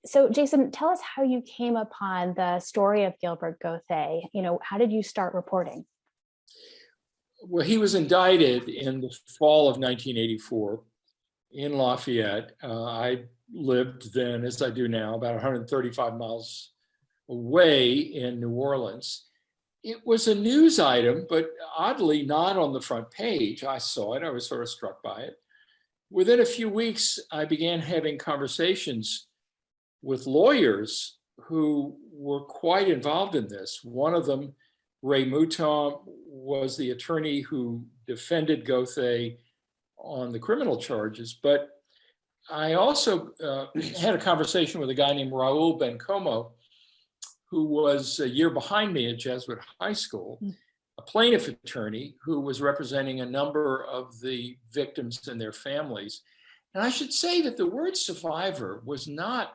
So Jason, tell us how you came upon the story of Gilbert Gauthe. How did you start reporting? Well, he was indicted in the fall of 1984 in Lafayette. I lived then, as I do now, about 135 miles away in New Orleans. It was a news item, but oddly not on the front page. I saw it. I was sort of struck by it. Within a few weeks, I began having conversations with lawyers who were quite involved in this. One of them, Ray Mouton, was the attorney who defended Gauthe on the criminal charges. But I also had a conversation with a guy named Raoul Bencomo, who was a year behind me at Jesuit High School, a plaintiff attorney who was representing a number of the victims and their families. And I should say that the word survivor was not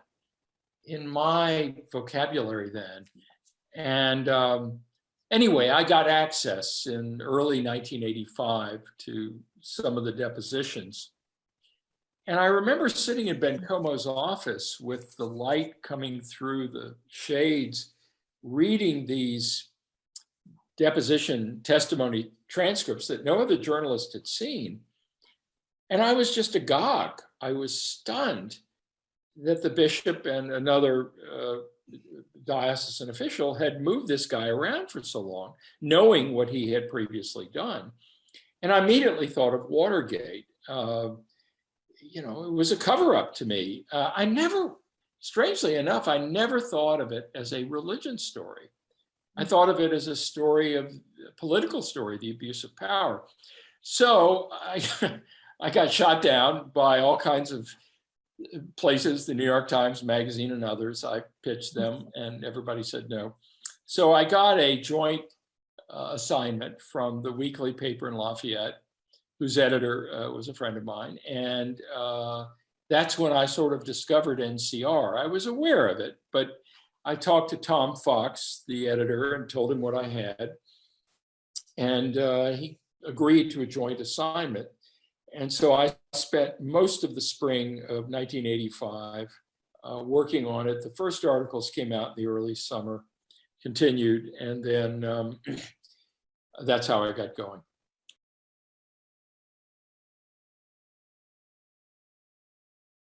in my vocabulary then. And anyway, I got access in early 1985 to some of the depositions. And I remember sitting in Bencomo's office with the light coming through the shades, reading these deposition testimony transcripts that no other journalist had seen. And I was just agog. I was stunned that the bishop and another diocesan official had moved this guy around for so long, knowing what he had previously done. And I immediately thought of Watergate. It was a cover-up to me. Strangely enough, I never thought of it as a religion story. I thought of it as a story of a political story, the abuse of power. So I got shot down by all kinds of places, the New York Times Magazine and others. I pitched them and everybody said no. So I got a joint assignment from the weekly paper in Lafayette, whose editor was a friend of mine. And that's when I sort of discovered NCR. I was aware of it, but I talked to Tom Fox, the editor, and told him what I had. And he agreed to a joint assignment. And so I spent most of the spring of 1985 working on it. The first articles came out in the early summer, continued, and then that's how I got going.